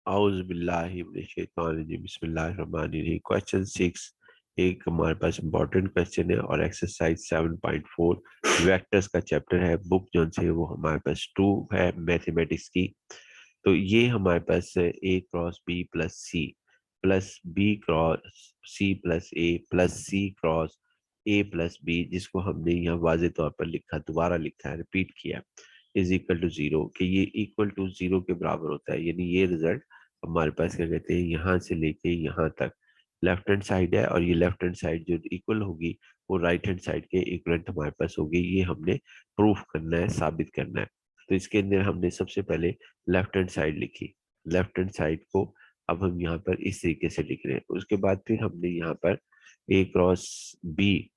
औज़ु बिल्लाहि मिनश शैतानिर रजीम बिस्मिल्लाहिर्रहमानिर्रहीम। क्वेश्चन 6 एक हमारे पास इंपॉर्टेंट क्वेश्चन है और एक्सरसाइज 7.4 वेक्टर्स का चैप्टर है। बुक जो से वो हमारे पास 2 है मैथमेटिक्स की। तो ये हमारे पास A cross B plus B cross C plus A plus C cross A plus B, जिसको हमने यहाँ वाज़े तौर पर लिखा, दोबारा लिखा है, रिपीट किया, इज इक्वल टू जीरो, कि ये इक्वल टू जीरो के बराबर होता है। यानी ये रिजल्ट हमारे पास क्या कहते हैं, यहाँ से लेके यहाँ तक लेफ्ट हैंड साइड है और ये लेफ्ट हैंड साइड जो इक्वल होगी वो राइट हैंड साइड के इक्वलेंट हमारे पास होगी। ये हमने प्रूफ करना है, साबित करना है। तो इसके अंदर हमने सबसे पहले लेफ्ट हैंड साइड लिखी। लेफ्ट हैंड साइड को अब हम यहाँ पर इस तरीके से लिख रहे हैं। उसके बाद फिर हमने यहाँ पर ए क्रॉस बी,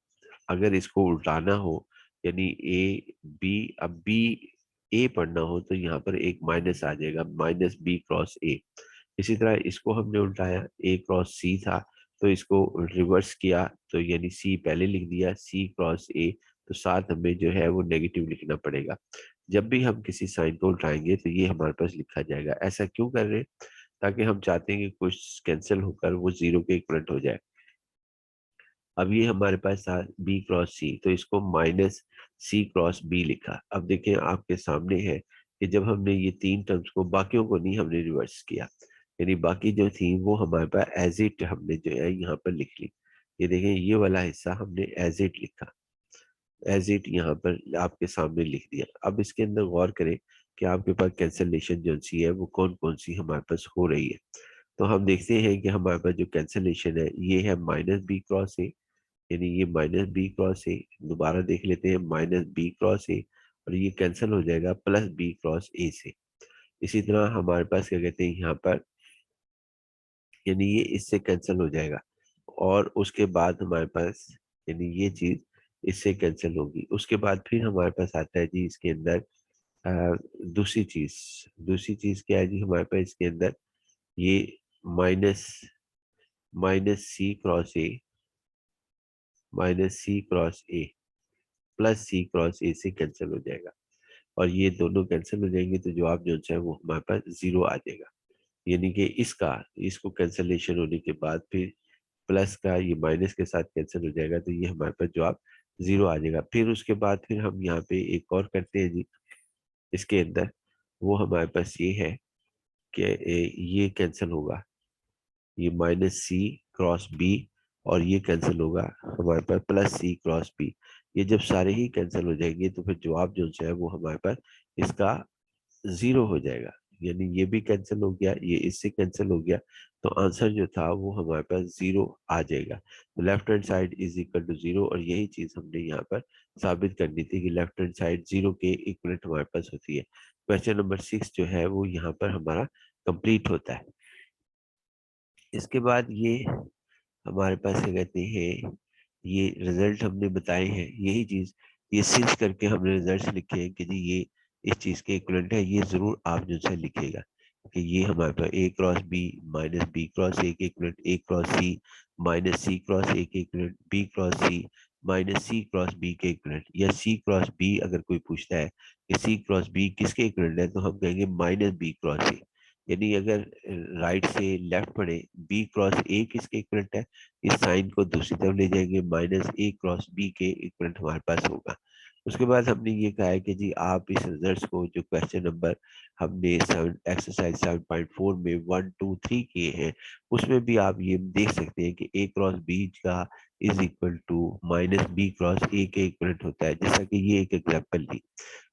अगर इसको उल्टाना हो यानी ए बी, अब बी ए पढ़ना हो तो यहाँ पर एक माइनस आ जाएगा, माइनस बी क्रॉस ए। इसी तरह इसको हमने उल्टाया, ए क्रॉस सी था तो इसको रिवर्स किया, तो यानी सी पहले लिख दिया, सी क्रॉस ए, तो साथ हमें जो है वो नेगेटिव लिखना पड़ेगा। जब भी हम किसी साइन को उल्टाएंगे तो ये हमारे पास लिखा जाएगा। ऐसा क्यों कर रहे हैं? ताकि हम चाहते हैं कि कुछ कैंसिल होकर वो जीरो के इक्वलेंट हो जाए। अब ये हमारे पास था बी क्रॉस सी, तो इसको माइनस सी क्रॉस बी लिखा। अब देखें आपके सामने है कि जब हमने ये तीन टर्म्स को, बाकियों को नहीं हमने रिवर्स किया, यानी बाकी जो थी वो हमारे पास एज इट हमने जो है यहाँ पर लिख ली। ये देखें ये वाला हिस्सा हमने एज इट लिखा, एज इट यहाँ पर आपके सामने लिख दिया। अब इसके अंदर गौर करें कि आपके पास कैंसलेशन जो सी है वो कौन कौन सी हमारे पास हो रही है। तो हम देखते हैं कि हमारे पास जो कैंसलेशन है ये है माइनस बी क्रॉस ए, यानी ये माइनस बी क्रॉस ए, दोबारा देख लेते हैं, माइनस बी क्रॉस ए, और ये कैंसिल हो जाएगा प्लस बी क्रॉस ए से। इसी तरह हमारे पास क्या कहते हैं यहाँ पर, यानी ये इससे कैंसिल हो जाएगा, और उसके बाद हमारे पास यानी ये चीज इससे कैंसिल होगी। उसके बाद फिर हमारे पास आता है जी इसके अंदर दूसरी चीज। दूसरी चीज क्या है जी हमारे पास इसके अंदर, ये minus minus C cross A, minus C cross A plus C cross A से कैंसिल हो जाएगा, और ये दोनों कैंसिल हो जाएंगे तो जवाब जो है वो हमारे पास जीरो आ जाएगा। यानी कि इसको कैंसलेशन होने के बाद फिर प्लस का ये माइनस के साथ कैंसिल हो जाएगा, तो ये हमारे पास जवाब जीरो आ जाएगा। फिर उसके बाद फिर हम यहाँ पे एक और करते हैं जी इसके अंदर, वो हमारे पास ये है कि ये कैंसिल होगा, ये माइनस सी क्रॉस बी, और ये कैंसिल होगा हमारे पास प्लस सी क्रॉस बी। ये जब सारे ही कैंसिल हो जाएंगे तो फिर जवाब जो है वो हमारे पास इसका जीरो हो जाएगा। यानी ये भी कैंसिल हो गया, ये इससे कैंसिल हो गया, तो आंसर जो था वो हमारे पास जीरो आ जाएगा। तो left hand side is equal to zero, और यही चीज हमने यहाँ पर साबित करनी थी कि लेफ्ट हैंड साइड जीरो के इक्वलेंट हमारे पास होती है। क्वेश्चन नंबर 6 जो है वो यहाँ पर हमारा कंप्लीट होता है। इसके बाद ये हमारे पास क्या कहते हैं, ये रिजल्ट हमने बताए हैं, यही चीज ये सिंच करके हमने रिजल्ट लिखे हैं कि जी ये इस चीज के इक्वलेंट है। ये जरूर आप जो है लिखेगा कि ये हमारे पास A cross B minus B cross ए के equivalent, A cross C minus C cross ए के equivalent, B cross C minus C cross B के इक्वलेंट, या सी क्रॉस बी अगर कोई पूछता है कि सी क्रॉस बी किसके इक्वलेंट है, तो हम कहेंगे माइनस बी क्रॉस ए। यानी अगर राइट से लेफ्ट पढ़े, बी क्रॉस ए किसके इक्वलेंट है, इस साइन को दूसरी तरफ ले जाएंगे, माइनस ए क्रॉस बी के इक्वलेंट हमारे पास होगा। उसके बाद हमने ये कहा है कि जी आप इस रिजल्ट्स को, जो क्वेश्चन नंबर हमने एक्सरसाइज 7.4 में 1 2 3 किए हैं, उसमें भी आप ये देख सकते हैं कि ए क्रॉस बी का is equal to minus B cross ए के इक्वलेंट होता है। जैसा कि ये एक एग्जाम्पल ली,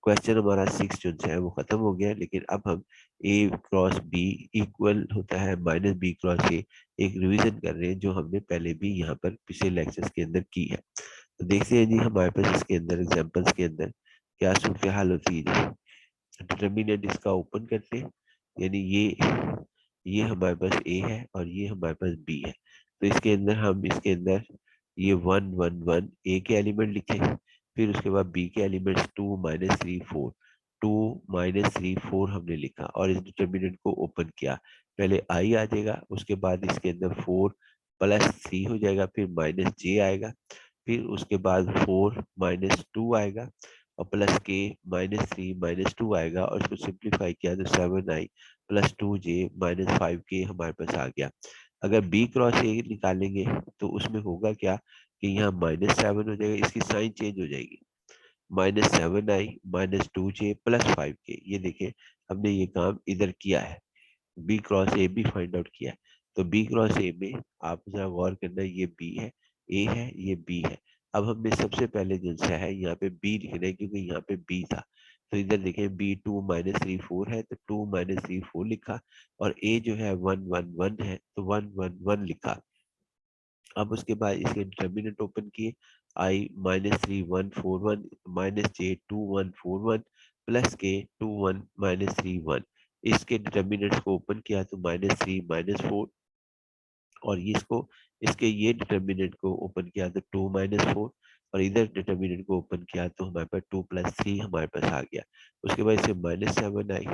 क्वेश्चन हमारा 6 जो है वो खत्म हो गया, लेकिन अब हम ए क्रॉस बी इक्वल होता है माइनस बी क्रॉस ए एक रिवीजन कर रहे हैं, जो हमने पहले भी यहाँ पर पिछले लेक्चर्स के अंदर की है। तो देखते हैं जी हमारे पास इसके अंदर एग्जांपल्स के अंदर क्या सूरत हाल होती है। डिटर्मिनेंट इसका ओपन करते हैं, यानी ये हमारे पास ए है और ये हमारे पास बी है। तो इसके अंदर हम इसके अंदर ये 1 1 1 ए के एलिमेंट लिखे, फिर उसके बाद बी के एलिमेंट्स 2 माइनस 3 4, 2 माइनस 3 4 हमने लिखा, और इस डिटर्मिनेंट को ओपन किया। पहले आई आ जाएगा, उसके बाद इसके अंदर 4 प्लस 3 हो जाएगा, फिर माइनस जे आएगा, फिर उसके बाद 4 माइनस 2 आएगा, और प्लस के -3 -2 आएगा और इसको सिंप्लीफाई किया तो 7i प्लस 2j -5k हमारे पास आ गया। अगर b क्रॉस a निकालेंगे तो उसमें होगा क्या कि यहाँ -7 हो जाएगा, इसकी साइन चेंज हो जाएगी, -7i -2j +5k। ये देखिए हमने ये काम इधर किया है, बी क्रॉस ए भी फाइंड आउट किया है। तो बी क्रॉस ए में आप जरा गौर करना, ये बी है, ए है, ये बी है। अब हमने सबसे पहले जो सा है यहाँ पे बी लिखना है क्योंकि यहाँ पे बी था। तो इधर देखें बी 2 -3 4 है तो 2 -3 4 लिखा, और ए जो है 1 1 1 है तो 1 1 1 लिखा। अब उसके बाद इसके डिटर्मिनेंट ओपन किए, i -3 1 4 1 -j 2 1 4 1 प्लस के 2 1 -3 1। इसके डिटर्मिनेंट्स को ओपन किया तो -3 -4, और इसको इसके ये डिटर्मिनेंट को ओपन किया तो 2 -4, और इधर डिटर्मिनेंट को ओपन किया तो हमारे पास 2 + 3 हमारे पास आ गया। उसके बाद इसे -7i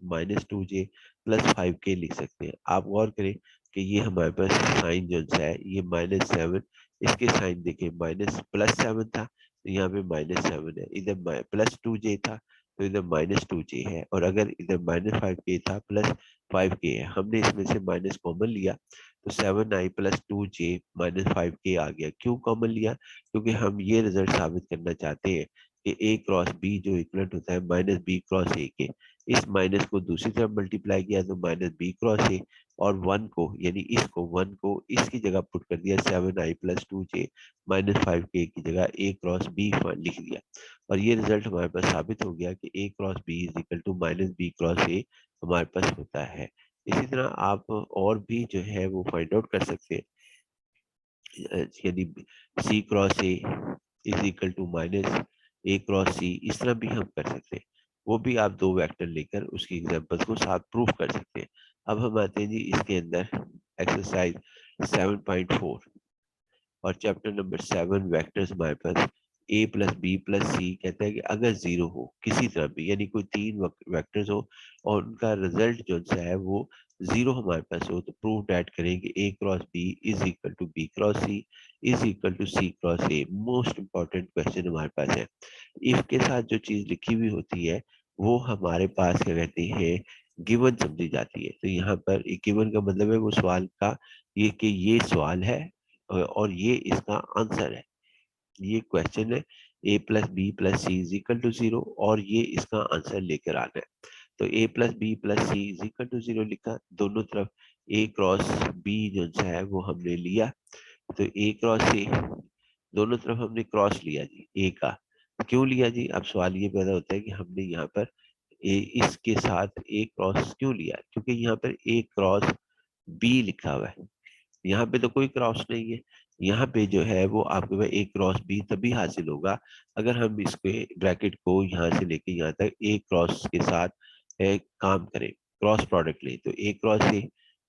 -2j +5k लिख सकते हैं। आप गौर करें कि ये हमारे पास साइन जो सा है ये -7, इसके साइन देखें +7 था तो यहाँ पे -7 है, इधर +2j था तो इधर -2j है, और अगर इधर -5k था +5k है। हमने इसमें से माइनस कॉमन लिया तो 7i + 2j -5k आ गया। क्यों कॉमन लिया? क्योंकि हम ये रिजल्ट साबित करना चाहते हैं कि a क्रॉस b जो इक्वलेंट होता है -b क्रॉस a के। इस माइनस को दूसरी तरफ मल्टीप्लाई किया तो -b क्रॉस a, और 1 को यानी इसको 1 को इसकी जगह पुट कर दिया, 7i + 2j -5k की जगह a क्रॉस b लिख दिया, और ये रिजल्ट हमारे पास साबित हो गया कि a cross b = -b cross a हमारे पास होता है। इसी तरह आप और भी जो है वो फाइंड आउट कर सकते हैं, यानी C cross A is equal to -a cross C, इस तरह भी हम कर सकते हैं। वो भी आप दो वेक्टर लेकर उसकी एग्जांपल्स को साथ प्रूफ कर सकते हैं। अब हम आते हैं जी इसके अंदर एक्सरसाइज 7.4 और चैप्टर नंबर 7 वेक्टर्स हमारे पास a + b + c कहता है कि अगर जीरो हो किसी तरह भी, यानी कोई तीन वेक्टर्स हो और उनका रिजल्ट जो सा है वो जीरो हमारे पास हो, तो प्रूव डैट करेंगे a cross b is equal to b cross c is equal to c cross a। Most important question हमारे पास है। इफ के साथ जो चीज लिखी हुई होती है वो हमारे पास क्या कहते हैं, गिवन समझी जाती है। तो यहाँ पर गिवन का मतलब है वो सवाल का ये कि ये सवाल है और ये इसका आंसर है। ये क्वेश्चन है a + b + c is equal to 0 और ये इसका आंसर लेकर आना है। तो a + b + c is equal to 0 लिखा, दोनों तरफ a क्रॉस b जो सा है वो हमने लिया, तो a क्रॉस a दोनों तरफ हमने क्रॉस लिया जी a का। क्यों लिया जी? अब सवाल ये पैदा होता है कि हमने यहाँ पर इसके साथ a क्रॉस क्यों लिया, क्योंकि यहाँ पर a क्रॉस b लिखा हुआ है, यहाँ पे तो कोई क्रॉस नहीं है। यहाँ पे जो है वो आपके पास a क्रॉस b तभी हासिल होगा अगर हम इसके ब्रैकेट को यहाँ से लेके यहाँ तक a क्रॉस के साथ काम करें, क्रॉस प्रोडक्ट लें। तो a क्रॉस a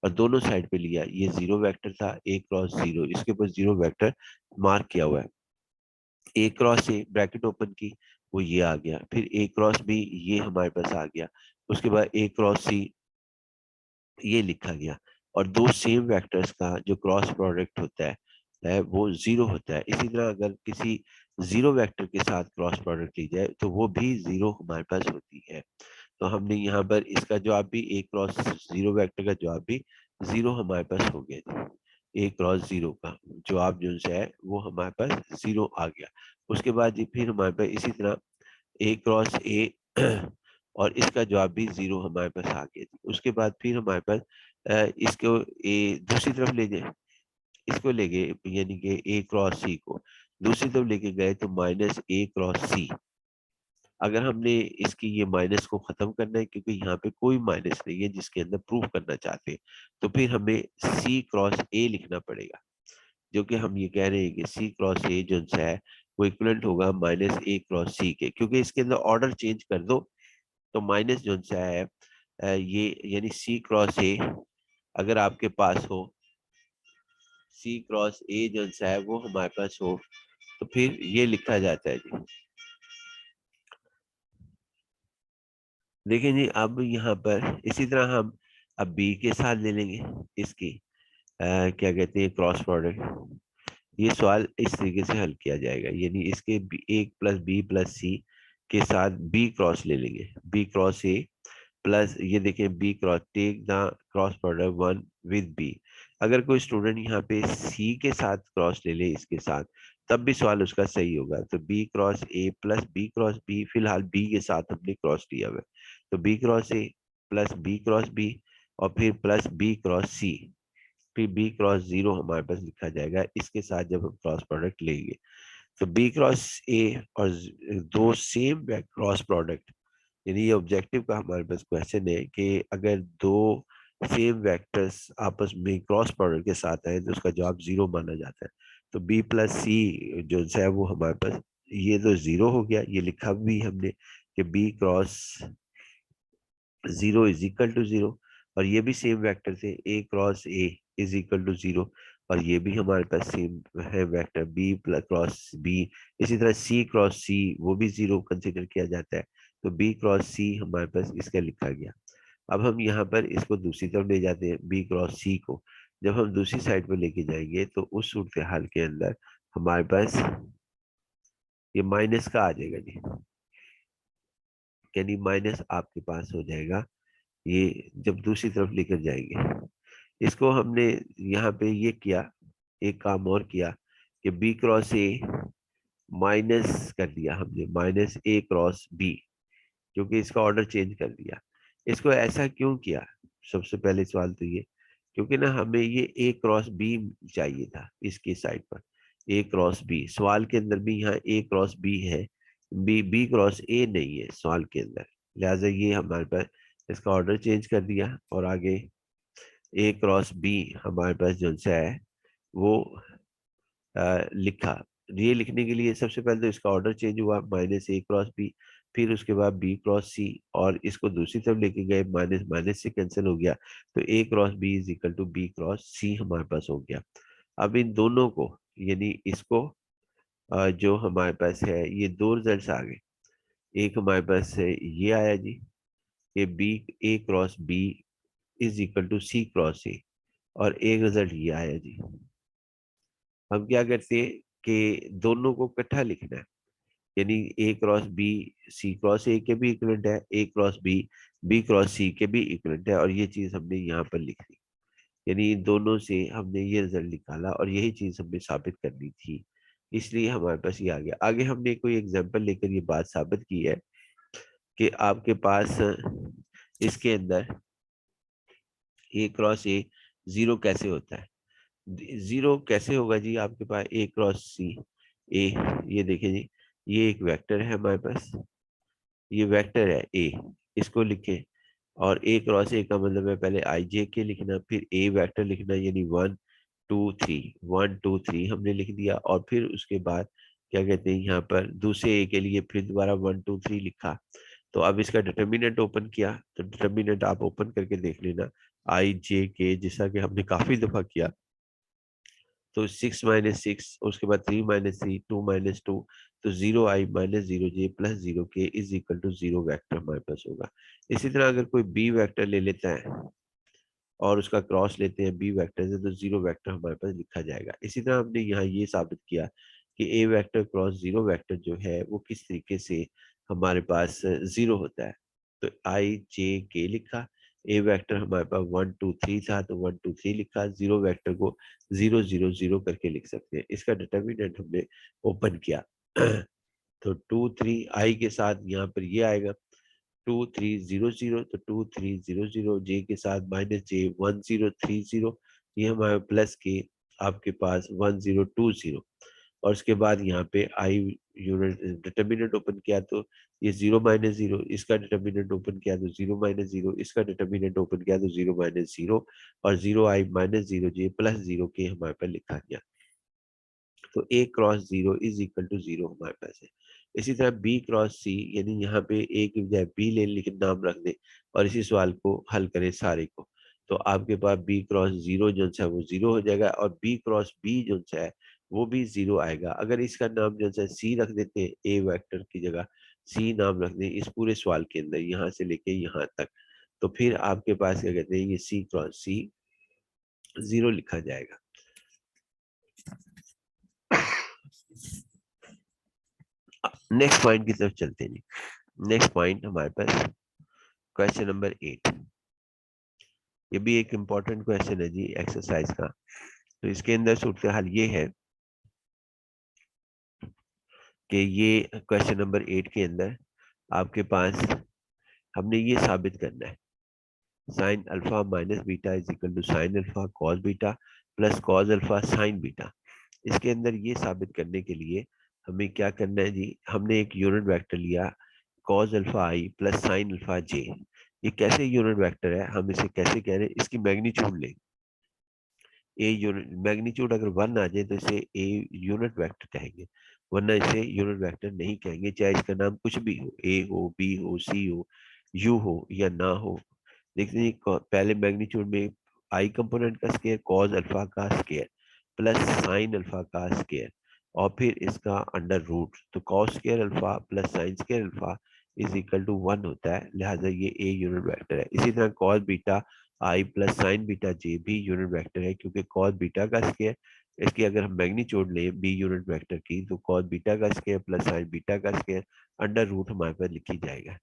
और दोनों साइड पे लिया, ये जीरो वेक्टर था a क्रॉस 0, इसके ऊपर जीरो वेक्टर मार्क किया हुआ है। a cross a bracket open की, वो ये आ गया, फिर a क्रॉस b ये हमारे पास आ गया, उसके बाद a क्रॉस c ये लिखा गया, और दो सेम वेक्टर्स का जो क्रॉस प्रोडक्ट होता है वो जीरो होता है। इसी तरह अगर किसी जीरो वेक्टर के साथ क्रॉस प्रोडक्ट ली जाए तो वो भी जीरो हमारे पास होती है। तो हमने यहाँ पर इसका जवाब भी a क्रॉस जीरो वेक्टर का जवाब भी जीरो हमारे पास हो गया। a क्रॉस जीरो का जवाब जो है वो हमारे पास जीरो आ गया। उसके बाद जी फिर हमारे पास इसी तरह a क्रॉस a और इसका जवाब भी जीरो हमारे पास आ गया। उसके बाद फिर हमारे पास इसको दूसरी तरफ ले जाए, इसको ले गए यानी कि a क्रॉस c को दूसरी तरफ लेके गए तो -a क्रॉस c। अगर हमने इसकी ये माइनस को खत्म करना है क्योंकि यहाँ पे कोई माइनस नहीं है जिसके अंदर प्रूफ करना चाहते हैं, तो फिर हमें c क्रॉस a लिखना पड़ेगा, जो कि हम ये कह रहे हैं कि c क्रॉस a जो है वो इक्वलेंट होगा -a क्रॉस c के। क्योंकि इसके अंदर ऑर्डर चेंज कर दो तो माइनस जो सा है ये यानी c क्रॉस a अगर आपके पास हो, c क्रॉस a जो सा है वो हमारे पास हो, तो फिर ये लिखा जाता है जी। देखिए जी अब यहाँ पर इसी तरह हम अब b के साथ ले लेंगे इसकी क्या कहते हैं क्रॉस प्रोडक्ट। ये सवाल इस तरीके से हल किया जाएगा, यानी इसके a + b + c के साथ बी क्रॉस ले लेंगे, बी क्रॉस ए प्लस ये देखें b cross, take the cross product one with b. अगर कोई स्टूडेंट यहाँ पे सी के साथ क्रॉस ले ले इसके साथ, तब भी सवाल उसका सही होगा। तो बी क्रॉस ए प्लस बी क्रॉस बी, फिलहाल बी के साथ हमने क्रॉस लिया हुआ है, तो बी क्रॉस ए प्लस बी क्रॉस बी और फिर प्लस बी क्रॉस सी, फिर बी क्रॉस जीरो हमारे पास लिखा जाएगा इसके साथ जब हम क्रॉस प्रोडक्ट लेंगे। तो बी क्रॉस ए और दो सेम क्रॉस प्रोडक्ट, यानी ये ऑब्जेक्टिव का हमारे पास क्वेश्चन है कि अगर दो सेम वेक्टर्स आपस में क्रॉस प्रोडक्ट के साथ आए तो उसका जवाब जीरो माना जाता है। तो बी प्लस सी जो है वो हमारे पास ये तो जीरो हो गया, ये लिखा भी हमने कि B cross zero is equal to zero, और ये भी सेम वेक्टर थे, A cross A is equal to zero, और ये भी हमारे पास सेम है vector B plus cross B. इसी तरह सी क्रॉस सी वो भी जीरो कंसिडर किया जाता है, तो बी क्रॉस सी हमारे पास इसका लिखा गया। अब हम यहाँ पर इसको दूसरी तरफ ले जाते हैं, बी क्रॉस सी को जब हम दूसरी साइड पर लेके जाएंगे तो उस सूरत हाल के अंदर हमारे पास ये माइनस का आ जाएगा जी, यानी माइनस आपके पास हो जाएगा ये जब दूसरी तरफ लेकर जाएंगे। इसको हमने यहाँ पे ये किया, एक काम और किया कि बी क्रॉस ए माइनस कर दिया हमने, माइनस ए क्रॉस बी, क्योंकि इसका ऑर्डर चेंज कर दिया। इसको ऐसा क्यों किया, सबसे पहले सवाल तो ये, क्योंकि ना हमें ये ए क्रॉस बी चाहिए था इसकी साइड पर, ए क्रॉस बी सवाल के अंदर भी यहाँ ए क्रॉस बी है, बी क्रॉस ए नहीं है सवाल के अंदर, लिहाजा ये हमारे पास इसका ऑर्डर चेंज कर दिया और आगे ए क्रॉस बी हमारे पास जो सा है वो लिखा। ये लिखने के लिए सबसे पहले तो इसका ऑर्डर चेंज हुआ, माइनस ए क्रॉस बी, फिर उसके बाद बी क्रॉस सी, और इसको दूसरी तरफ लेके गए, माइनस माइनस से कैंसिल हो गया, तो A cross B is equal to B cross C हमारे पास हो गया। अब इन दोनों को, यानी इसको जो हमारे पास है ये दो रिजल्ट आ गए, एक हमारे पास है ये आया जी कि b a cross B is equal to c cross a, और एक रिजल्ट ये आया जी। हम क्या करते हैं कि दोनों को इकट्ठा लिखना है, यानी A cross B C cross ए के भी इक्वलेंट है, A cross B B cross C के भी इक्वलेंट है, और ये चीज हमने यहाँ पर लिख दी, यानी इन दोनों से हमने ये रिजल्ट निकाला और यही चीज हमने साबित करनी थी, इसलिए हमारे पास ये आ गया। आगे हमने कोई एग्जांपल लेकर ये बात साबित की है कि आपके पास इसके अंदर ए क्रॉस ए जीरो कैसे होता है। जीरो कैसे होगा जी, आपके पास ए क्रॉस सी ए, ये देखिए जी ये एक वेक्टर है हमारे पास, ये वेक्टर है ए, इसको लिखे, और ए क्रॉस ए का मतलब है पहले आई जे के लिखना, फिर ए वेक्टर लिखना, यानी one two three, one two three हमने लिख दिया, और फिर उसके बाद क्या कहते हैं यहाँ पर दूसरे ए के लिए फिर दोबारा वन टू थ्री लिखा। तो अब इसका डिटर्मिनेंट ओपन किया, तो डिटर्मिनेंट आप ओपन करके देख लेना, आई जे के जैसा कि हमने काफी दफा किया, तो सिक्स माइनस सिक्स, उसके बाद three minus three, two minus two, तो zero I minus zero J plus zero k is equal to zero vector हमारे पास होगा। इसी तरह अगर कोई बी वेक्टर ले लेता है और उसका क्रॉस लेते हैं बी वेक्टर से, तो जीरो वेक्टर हमारे पास लिखा जाएगा। इसी तरह हमने यहाँ ये साबित किया कि ए वेक्टर क्रॉस जीरो वेक्टर जो है वो किस तरीके से हमारे पास जीरो होता है। तो आई जे के लिखा, ए वेक्टर हमारे पास वन टू थ्री था तो वन टू थ्री लिखा, जीरो वेक्टर को जीरो जीरो जीरो करके लिख सकते हैं। इसका डिटर्मिनेंट हमने ओपन किया तो टू थ्री आई के साथ यहाँ पर ये आएगा 2300, तो 2300 जे के साथ माइनस जे 1030, ये हमारे प्लस के आपके पास 1020, और उसके बाद यहाँ पे आई यूनिट डिटर्मिनेंट ओपन किया तो ये जीरो माइनस जीरो, इसका डिटर्मिनेंट ओपन किया तो जीरो माइनस जीरो, इसका डिटर्मिनेंट ओपन किया तो जीरो माइनस जीरो, और जीरो आई माइनस जीरो जे प्लस जीरो के हमारे पास लिखा गया। तो A cross zero is equal to zero हमारे पास है। इसी तरह बी क्रॉस सी, यानी यहाँ पे ए की बजाय बी ले लेकिन नाम रख दे और इसी सवाल को हल करें सारे को, तो आपके पास बी क्रॉस जीरो जो है वो जीरो हो जाएगा, और बी क्रॉस बी जो है वो भी जीरो आएगा। अगर इसका नाम जो है सी रख देते हैं, ए वेक्टर की जगह सी नाम रख दें इस पूरे सवाल के अंदर यहाँ से लेके यहाँ तक, तो फिर आपके पास क्या कहते हैं ये सी क्रॉस सी जीरो लिखा जाएगा। नेक्स्ट पॉइंट की तरफ चलते हैं। नेक्स्ट पॉइंट हमारे पास क्वेश्चन नंबर 8। ये भी एक इम्पॉर्टेंट क्वेश्चन है जी एक्सरसाइज का। तो इसके अंदर सूरत हाल ये है कि ये क्वेश्चन नंबर 8 के अंदर आपके पास हमने ये साबित करना है sine alpha minus beta is equal to sine alpha cos beta plus cos alpha sine beta. इसके अंदर ये साबित करने के लिए हमें क्या करना है जी, हमने एक यूनिट वेक्टर लिया कॉस अल्फा आई प्लस साइन अल्फा जे। ये कैसे यूनिट वेक्टर है, हम इसे कैसे कह रहे हैं, इसकी मैग्नीट्यूड लें। ए यूनिट मैग्नीट्यूड अगर 1 आ जाए तो इसे ए यूनिट वेक्टर कहेंगे, वरना इसे यूनिट वेक्टर नहीं कहेंगे, चाहे इसका नाम कुछ भी हो, ए हो, बी हो, सी हो, यू हो या ना हो। देखिए पहले मैग्नीट्यूड में आई कंपोनेंट का स्केयर कॉस अल्फा का स्केयर प्लस साइन अल्फा का स्केयर और फिर इसका अंडर रूट, तो cos square alpha plus sine square alpha is equal to 1 होता है, लिहाजा ये ए यूनिट वेक्टर है। इसी तरह कॉस बीटा आई प्लस साइन बीटा जे भी यूनिट वेक्टर है, क्योंकि कॉस बीटा का स्केयर, इसकी अगर हम मैग्नीट्यूड लें बी यूनिट वेक्टर की, तो कॉस बीटा का स्केयर प्लस साइन बीटा का स्केयर अंडर रूट हमारे पास लिखी जाएगा।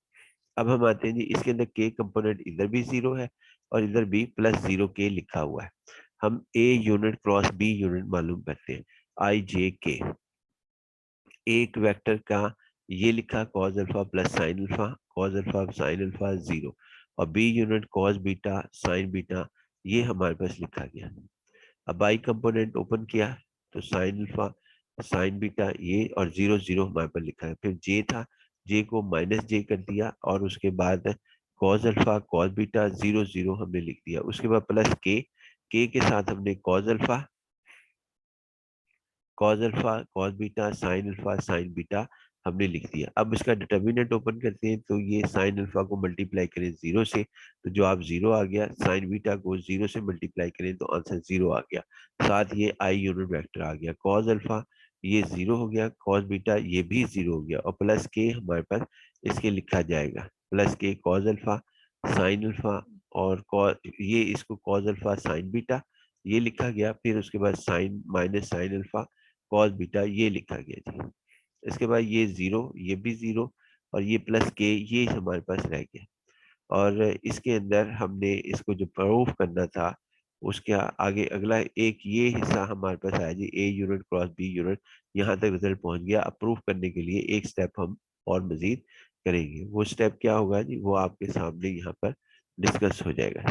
अब हम आते हैं जी, इसके अंदर के कंपोनेंट इधर भी 0 है और इधर भी प्लस 0 के लिखा हुआ है। हम a unit cross B unit मालूम करते हैं, आई जे के। एक वेक्टर का ये लिखा cos alpha plus sine alpha, cos alpha sine alpha 0, और b unit cos beta sine beta ये हमारे पास लिखा गया। अब आई कंपोनेंट ओपन किया तो साइन अल्फा साइन बीटा ये और 0 0 हमारे पास लिखा है। फिर जे था, जे को माइनस जे कर दिया और उसके बाद कॉस अल्फा कॉस बीटा 0 0 हमने लिख दिया। उसके बाद प्लस के साथ हमने cos alpha cos beta sine alpha sine beta हमने लिख दिया। अब इसका डिटर्मिनेंट ओपन करते हैं तो ये साइन अल्फा को मल्टीप्लाई करें 0 से तो जो आप 0 आ गया, साइन बीटा को 0 से मल्टीप्लाई करें तो आंसर 0 आ गया। साथ ये आई यूनिट वेक्टर आ गया, कॉस अल्फा ये 0 हो गया, कॉस बीटा ये भी 0 हो गया और प्लस के हमारे पास इसके लिखा जाएगा, प्लस के कॉस अल्फा साइन अल्फा और ये इसको कॉस अल्फा साइन बीटा ये लिखा गया। फिर उसके बाद sine minus sine alpha cos beta ये लिखा गया जी। इसके बाद ये 0 ये भी 0 और ये प्लस के ये हमारे पास रह गया। और इसके अंदर हमने इसको जो प्रूफ करना था उसके आगे अगला एक ये हिस्सा हमारे पास आया जी, a unit cross B unit. यहाँ तक रिजल्ट पहुंच गया। अब प्रूफ करने के लिए एक स्टेप हम और मजीद करेंगे। वो स्टेप क्या होगा जी, वो आपके सामने यहाँ पर डिस्कस हो जाएगा।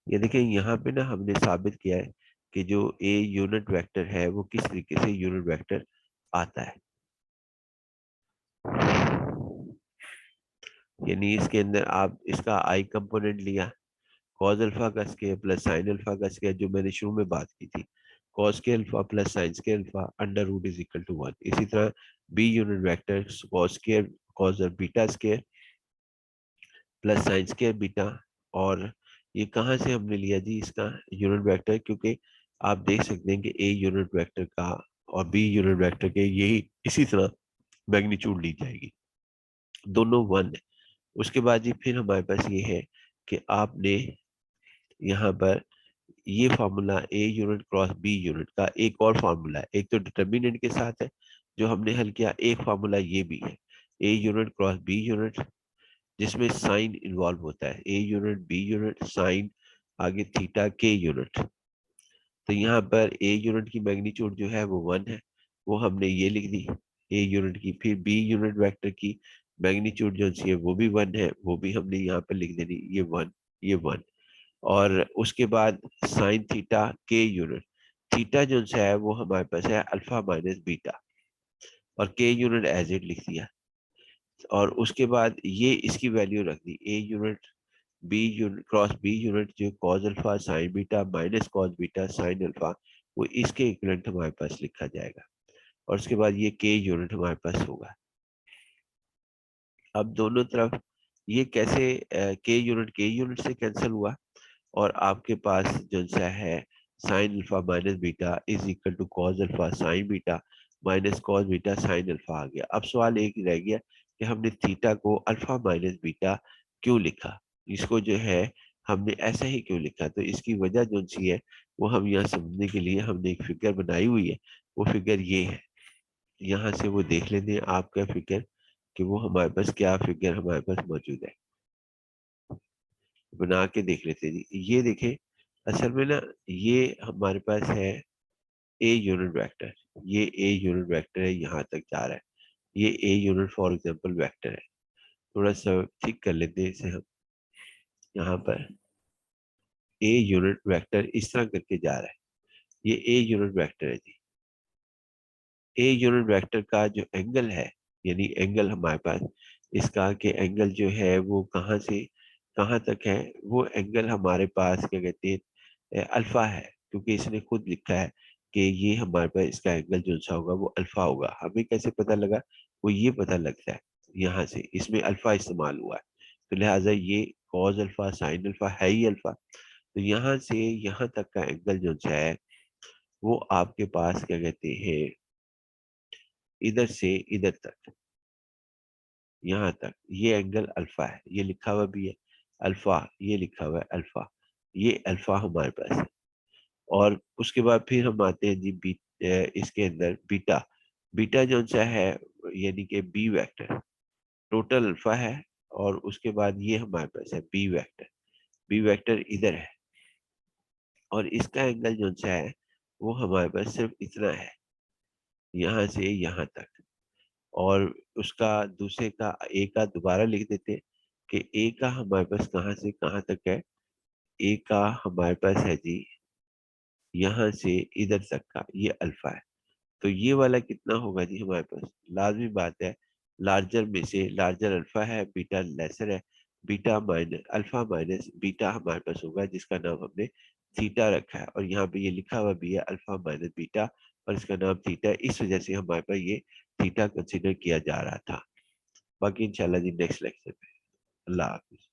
ये देखिए यहाँ पे ना हमने साबित किया है कि जो ए यूनिट वेक्टर है वो किस तरीके से यूनिट वेक्टर आता है। यानी इसके अंदर आप इसका आई कंपोनेंट लिया, कॉस अल्फा का स्केयर प्लस साइन अल्फा का स्केयर, जो मैंने शुरू में बात की थी, कॉस के अल्फा प्लस साइन के alpha under root is equal to 1। इसी तरह b unit vector cos square cos beta square plus sine square beta. और ये कहाँ से हमने लिया जी इसका यूनिट वेक्टर, क्योंकि आप देख सकते हैं कि ए यूनिट वेक्टर का और बी यूनिट वेक्टर के यही इसी तरह मैग्नीट्यूड ली जाएगी, दोनों 1 है। उसके बाद जी फिर हमारे पास ये है कि आपने यहाँ पर ये formula a unit cross B unit का एक और फार्मूला है, एक तो डिटर्मिनेंट के साथ है जो हमने हल किया, एक फार्मूला ये भी है a unit cross B unit जिसमें साइन इन्वॉल्व होता है, ए यूनिट बी यूनिट साइन आगे थीटा के यूनिट। तो यहाँ पर ए यूनिट की मैग्नीट्यूड जो है वो 1 है, वो हमने ये लिख दी ए यूनिट की। फिर बी यूनिट वेक्टर की मैग्नीट्यूड जो है वो भी 1 है, वो भी हमने यहाँ पर लिख देनी ये 1 ये 1। और उसके बाद साइन थीटा के यूनिट, थीटा जो है वो हमारे पास है अल्फा माइनस बीटा और के यूनिट एज इट लिख दिया। और उसके बाद ये इसकी वैल्यू रख दी A unit B unit cross B unit जो cos alpha sine beta minus cos beta sine alpha, वो इसके इक्विवेलेंट हमारे पास लिखा जाएगा। और उसके बाद ये के यूनिट हमारे पास होगा। अब दोनों तरफ ये कैसे के यूनिट से कैंसिल हुआ और आपके पास जो सा है sine alpha minus beta is equal to cos alpha sine beta minus cos beta sine alpha आ गया। अब सवाल एक ही रह गया कि हमने थीटा को अल्फा माइनस बीटा क्यों लिखा, इसको जो है हमने ऐसा ही क्यों लिखा। तो इसकी वजह जो सी है वो हम यहाँ समझने के लिए हमने एक फिगर बनाई हुई है, वो फिगर ये है। यहाँ से वो देख लेते हैं आपका फिगर कि वो हमारे पास क्या फिगर हमारे पास मौजूद है, बना के देख लेते हैं जी। ये देखें, असल में ना ये हमारे पास है ए यूनिट वेक्टर, ये ए यूनिट वेक्टर है, यहाँ तक जा रहा है, ये a unit for example vector है। थोड़ा सा ठीक कर लेते हैं इसे हम। यहाँ पर ए यूनिट वेक्टर इस तरह करके जा रहा है, ये ए यूनिट वेक्टर है जी। ए यूनिट वेक्टर का जो एंगल है, यानी एंगल हमारे पास इसका के एंगल जो है वो कहाँ से कहाँ तक है, वो एंगल हमारे पास क्या कहते हैं अल्फा है, क्योंकि इसने खुद लिखा है कि ये हमारे पास इसका एंगल जो सा होगा वो अल्फा होगा। हमें कैसे पता लगा, वो ये पता लगता है यहाँ से, इसमें अल्फा इस्तेमाल हुआ है, तो लिहाजा ये कॉज अल्फा साइन अल्फा है ही अल्फा। तो यहाँ से यहाँ तक का एंगल जो सा है वो आपके पास क्या कहते हैं, इधर से इधर तक, यहाँ तक ये एंगल अल्फा है, ये लिखा हुआ भी है अल्फा, ये लिखा हुआ है अल्फा, ये अल्फा हमारे पास है। और उसके बाद फिर हम आते हैं जी इसके अंदर बीटा, बीटा जो सा है यानी कि बी वेक्टर, टोटल अल्फा है, और उसके बाद ये हमारे पास है बी वेक्टर, बी वेक्टर इधर है, और इसका एंगल जो सा है वो हमारे पास सिर्फ इतना है, यहाँ से यहाँ तक। और उसका दूसरे का ए का दोबारा लिख देते कि ए का हमारे पास कहाँ से कहाँ तक है, ए का हमारे पास है जी यहाँ से इधर तक का, ये अल्फा है। तो ये वाला कितना होगा जी हमारे पास, लाजमी बात है लार्जर में से लार्जर अल्फा है, बीटा लेसर है, beta minus alpha minus beta हमारे पास होगा, जिसका नाम हमने थीटा रखा है, और यहाँ पे ये लिखा हुआ भी है अल्फा माइनस बीटा, और इसका नाम थीटा है, इस वजह से हमारे पास ये थीटा कंसिडर किया जा रहा था। बाकी इंशाल्लाह जी नेक्स्ट लेक्चर में। अल्लाह हाफिज।